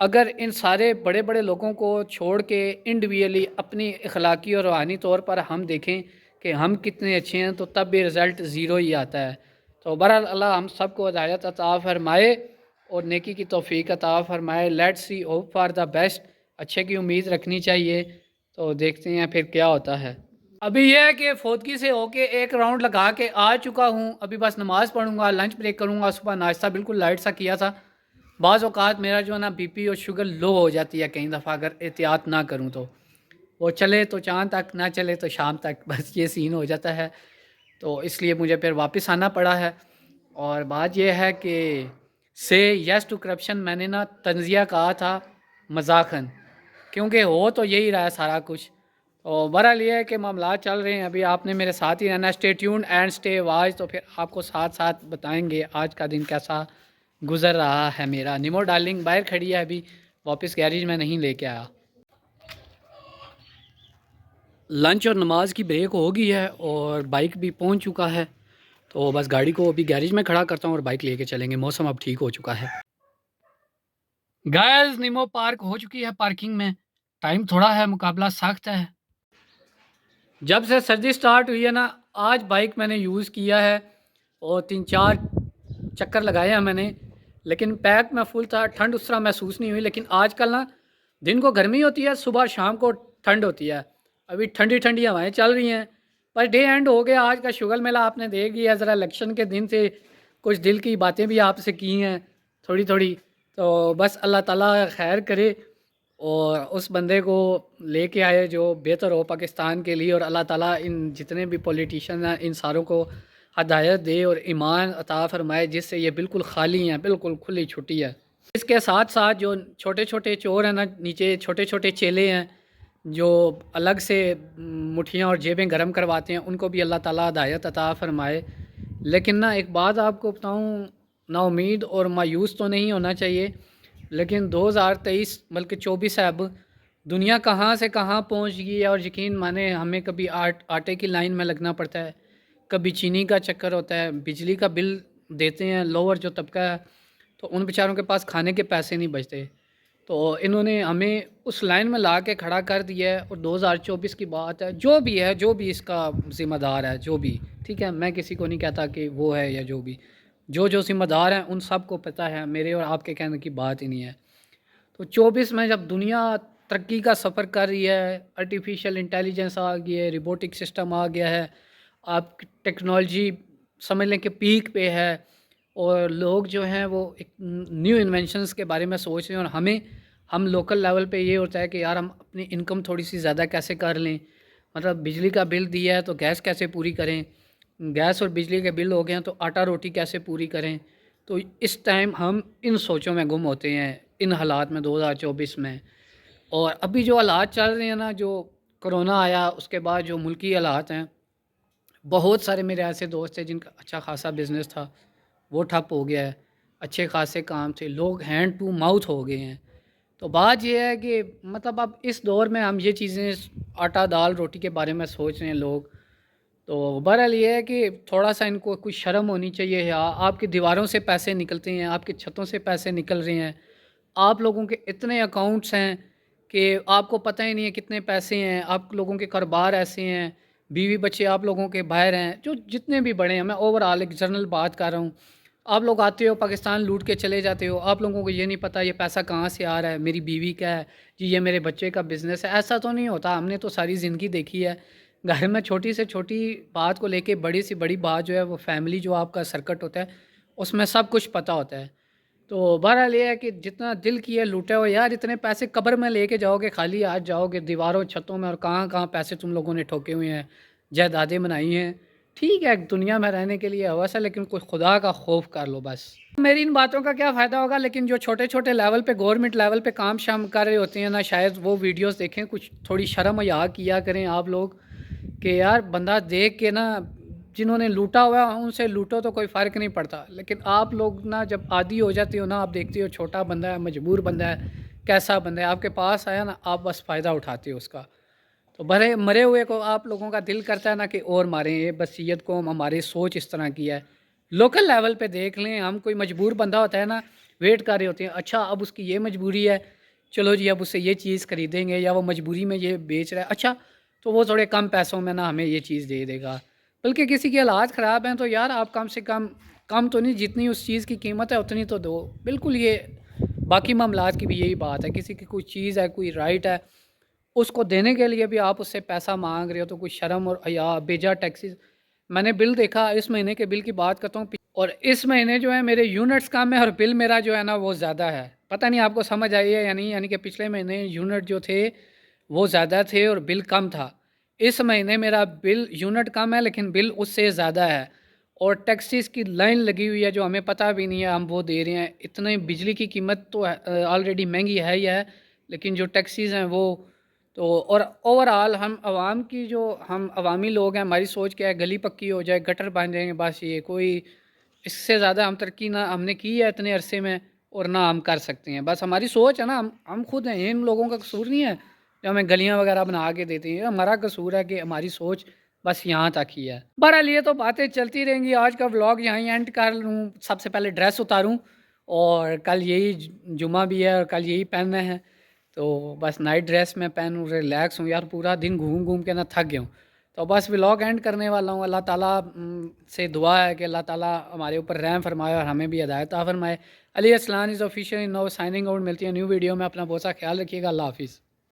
اگر ان سارے بڑے بڑے لوگوں کو چھوڑ کے انڈیویجلی اپنی اخلاقی اور روحانی طور پر ہم دیکھیں کہ ہم کتنے اچھے ہیں تو تب بھی رزلٹ زیرو ہی آتا ہے. تو بہرحال اللہ ہم سب کو ہدایت عطا فرمائے اور نیکی کی توفیق عطا فرمائے. Let see hope for the best. اچھے کی امید رکھنی چاہیے. تو دیکھتے ہیں پھر کیا ہوتا ہے. ابھی یہ ہے کہ فوتگی سے ہو کے ایک راؤنڈ لگا کے آ چکا ہوں. ابھی بس نماز پڑھوں گا, لنچ بریک کروں گا. صبح ناشتہ بالکل لائٹ سا کیا تھا. بعض اوقات میرا جو ہے نا بی پی اور شوگر لو ہو جاتی ہے کئی دفعہ اگر احتیاط نہ کروں تو. وہ چلے تو چاند تک, نہ چلے تو شام تک, بس یہ سین ہو جاتا ہے. تو اس لیے مجھے پھر واپس آنا پڑا ہے. اور بات یہ ہے کہ سے یس ٹو کرپشن میں نے نا تنزیہ کہا تھا مذاقاً, کیونکہ ہو تو یہی رہا ہے سارا کچھ. اور بہرحال یہ ہے کہ معاملات چل رہے ہیں. ابھی آپ نے میرے ساتھ ہی رہنا. Stay tune and stay watch. تو پھر آپ کو ساتھ ساتھ بتائیں گے آج کا دن کیسا گزر رہا ہے میرا. نیمو ڈارلنگ باہر کھڑی ہے, ابھی واپس گیریج میں نہیں لے کے آیا. لنچ اور نماز کی بریک ہو گئی ہے اور بائک بھی پہنچ چکا ہے. تو بس گاڑی کو ابھی گیریج میں کھڑا کرتا ہوں اور بائک لے کے چلیں گے. موسم اب ٹھیک ہو چکا ہے. گائز نیمو پارک ہو چکی ہے پارکنگ میں. ٹائم تھوڑا ہے, مقابلہ سخت ہے. جب سے سردی سٹارٹ ہوئی ہے نا, آج بائک میں نے یوز کیا ہے اور 3-4 چکر لگائے ہیں میں نے, لیکن پیک میں فل تھا. ٹھنڈ اس طرح محسوس نہیں ہوئی. لیکن آج کل نا دن کو گرمی ہوتی ہے, صبح شام کو ٹھنڈ ہوتی ہے. ابھی ٹھنڈی ٹھنڈی ہوائیں چل رہی ہیں. پر ڈے اینڈ ہو گیا آج کا. شگل میلہ آپ نے دیکھ لیا. ذرا الیکشن کے دن سے کچھ دل کی باتیں بھی آپ سے کی ہیں تھوڑی تھوڑی. تو بس اللہ تعالیٰ خیر کرے اور اس بندے کو لے کے آئے جو بہتر ہو پاکستان کے لیے. اور اللہ تعالیٰ ان جتنے بھی پولیٹیشین ہیں ان ساروں کو ہدایت دے اور ایمان عطا فرمائے, جس سے یہ بالکل خالی ہیں, بالکل کھلی چھٹی ہے. اس کے ساتھ ساتھ جو چھوٹے چھوٹے چور ہیں نا, نیچے چھوٹے چھوٹے چیلے ہیں جو الگ سے مٹھیاں اور جیبیں گرم کرواتے ہیں, ان کو بھی اللہ تعالیٰ ہدایت عطا فرمائے. لیکن نا ایک بات آپ کو بتاؤں, نا امید اور مایوس تو نہیں ہونا چاہیے, لیکن 2023 بلکہ 24 ہے اب, دنیا کہاں سے کہاں پہنچ گئی ہے. اور یقین مانے ہمیں کبھی آٹے کی لائن میں لگنا پڑتا ہے, کبھی چینی کا چکر ہوتا ہے, بجلی کا بل دیتے ہیں لوور جو طبقہ ہے, تو ان بیچاروں کے پاس کھانے کے پیسے نہیں بچتے. تو انہوں نے ہمیں اس لائن میں لا کے کھڑا کر دیا ہے. اور 2024 کی بات ہے, جو بھی اس کا ذمہ دار ہے, جو بھی, ٹھیک ہے, میں کسی کو نہیں کہتا کہ وہ ہے یا جو بھی, جو ذمہ دار ہیں ان سب کو پتہ ہے. میرے اور آپ کے کہنے کی بات ہی نہیں ہے. تو 24 میں جب دنیا ترقی کا سفر کر رہی ہے, آرٹیفیشیل انٹیلیجنس آ گئی ہے, روبوٹک سسٹم آ گیا ہے, آپ ٹیکنالوجی سمجھ لیں کہ پیک پہ ہے, اور لوگ جو ہیں وہ ایک نیو انوینشنز کے بارے میں سوچ رہے ہیں. اور ہم لوکل لیول پہ یہ ہوتا ہے کہ یار ہم اپنی انکم تھوڑی سی زیادہ کیسے کر لیں. مطلب بجلی کا بل دیا ہے تو گیس کیسے پوری کریں, گیس اور بجلی کے بل ہو گئے ہیں تو آٹا روٹی کیسے پوری کریں. تو اس ٹائم ہم ان سوچوں میں گم ہوتے ہیں ان حالات میں 2024 میں. اور ابھی جو حالات چل رہے ہیں نا, جو کرونا آیا اس کے بعد جو ملکی حالات ہیں, بہت سارے میرے ایسے دوست ہیں جن کا اچھا خاصا بزنس تھا وہ ٹھپ ہو گیا ہے, اچھے خاصے کام تھے, لوگ ہینڈ ٹو ماؤتھ ہو گئے ہیں. تو بات یہ ہے کہ مطلب اب اس دور میں ہم یہ چیزیں آٹا دال روٹی کے بارے میں سوچ رہے ہیں لوگ. تو بہرحال یہ ہے کہ تھوڑا سا ان کو کچھ شرم ہونی چاہیے. یا آپ کی دیواروں سے پیسے نکلتے ہیں, آپ کی چھتوں سے پیسے نکل رہے ہیں, آپ لوگوں کے اتنے اکاؤنٹس ہیں کہ آپ کو پتہ ہی نہیں ہے کتنے پیسے ہیں. آپ لوگوں کے کاروبار ایسے ہیں, بیوی بچے آپ لوگوں کے باہر ہیں, جو جتنے بھی بڑے ہیں, میں اوور آل ایک جنرل بات کر رہا ہوں. آپ لوگ آتے ہو پاکستان لوٹ کے چلے جاتے ہو, آپ لوگوں کو یہ نہیں پتہ یہ پیسہ کہاں سے آ رہا ہے, میری بیوی کا ہے جی, یہ میرے بچے کا بزنس ہے. ایسا تو نہیں ہوتا. ہم نے تو ساری زندگی دیکھی ہے گھر میں چھوٹی سے چھوٹی بات کو لے کے بڑی سی بڑی بات جو ہے وہ فیملی جو آپ کا سرکٹ ہوتا ہے اس میں سب کچھ پتہ ہوتا ہے. تو بہرحال یہ ہے کہ جتنا دل کیا لوٹے ہو یار, اتنے پیسے قبر میں لے کے جاؤ گے, خالی آج جاؤ گے دیواروں چھتوں میں, اور کہاں کہاں پیسے تم لوگوں نے ٹھوکے ہوئے ہیں, جائیدادیں بنائی ہیں. ٹھیک ہے دنیا میں رہنے کے لیے ہوسا, لیکن کوئی خدا کا خوف کر لو بس. میری ان باتوں کا کیا فائدہ ہوگا, لیکن جو چھوٹے چھوٹے لیول پہ گورنمنٹ لیول پہ کام شام کر رہے ہوتے ہیں نا, شاید وہ ویڈیوز دیکھیں, کچھ تھوڑی شرم و حیا کیا کریں آپ لوگ کہ یار بندہ دیکھ کے نا, جنہوں نے لوٹا ہوا ہے ان سے لوٹو تو کوئی فرق نہیں پڑتا. لیکن آپ لوگ نا جب عادی ہو جاتے ہو نا, آپ دیکھتے ہو چھوٹا بندہ ہے, مجبور بندہ ہے, کیسا بندہ ہے, آپ کے پاس آیا نا, آپ بس فائدہ اٹھاتے ہو اس کا. تو مرے ہوئے کو آپ لوگوں کا دل کرتا ہے نا کہ اور ماریں. یہ بصیت کو ہماری سوچ اس طرح کی ہے. لوکل لیول پہ دیکھ لیں, ہم کوئی مجبور بندہ ہوتا ہے نا, ویٹ کر رہے ہوتے ہیں, اچھا اب اس کی یہ مجبوری ہے چلو جی اب اس سے یہ چیز خریدیں گے یا وہ مجبوری میں یہ بیچ رہا ہے، اچھا تو وہ تھوڑے کم پیسوں میں نا ہمیں یہ چیز دے دے گا، بلکہ کسی کے حالات خراب ہیں تو یار آپ کم سے کم تو نہیں، جتنی اس چیز کی قیمت ہے اتنی تو دو. بالکل یہ باقی معاملات کی بھی یہی بات ہے، کسی کی کوئی چیز ہے، کوئی رائٹ ہے، اس کو دینے کے لیے بھی آپ اس سے پیسہ مانگ رہے ہو تو کوئی شرم اور حیا بیجا ٹیکسیز. میں نے بل دیکھا اس مہینے کے بل کی بات کرتا ہوں، اور اس مہینے جو ہے میرے یونٹس کم ہے اور بل میرا جو ہے نا وہ زیادہ ہے. پتہ نہیں آپ کو سمجھ آئی ہے یا نہیں، یعنی کہ پچھلے مہینے یونٹ جو تھے وہ زیادہ تھے اور بل کم تھا. اس مہینے میرا بل یونٹ کم ہے لیکن بل اس سے زیادہ ہے، اور ٹیکسیز کی لائن لگی ہوئی ہے جو ہمیں پتہ بھی نہیں ہے ہم وہ دے رہے ہیں. اتنے بجلی کی قیمت تو آلریڈی مہنگی ہے ہی ہے، لیکن جو ٹیکسیز ہیں وہ تو، اور اوورآل ہم عوام کی جو ہم عوامی لوگ ہیں، ہماری سوچ کیا ہے گلی پکی ہو جائے، گٹر بن جائیں گے، بس یہ کوئی اس سے زیادہ ہم ترقی نہ ہم نے کی ہے اتنے عرصے میں اور نہ ہم کر سکتے ہیں. بس ہماری سوچ ہے نا، ہم خود ہیں، ان لوگوں کا قصور نہیں ہے جو ہمیں گلیاں وغیرہ بنا کے دیتے ہیں، ہمارا قصور ہے کہ ہماری سوچ بس یہاں تک ہی ہے. بہرحال یہ تو باتیں چلتی رہیں گی. آج کا ولاگ یہاں اینڈ کر لوں. سب سے پہلے ڈریس اتاروں، اور کل یہی جمعہ بھی ہے اور کل یہی پہننا ہے، تو بس نائٹ ڈریس میں پہنوں، ریلیکس ہوں یار، پورا دن گھوم کے نہ تھک گیا ہوں. تو بس ولاگ اینڈ کرنے والا ہوں. اللہ تعالیٰ سے دعا ہے کہ اللہ تعالیٰ ہمارے اوپر رحم فرمائے اور ہمیں بھی ہدایت عطا فرمائے. علی اسلان از آفیشیل نو سائننگ آؤٹ. ملتی ہے نیو ویڈیو میں. اپنا بہت سا خیال رکھیے گا. اللہ حافظ.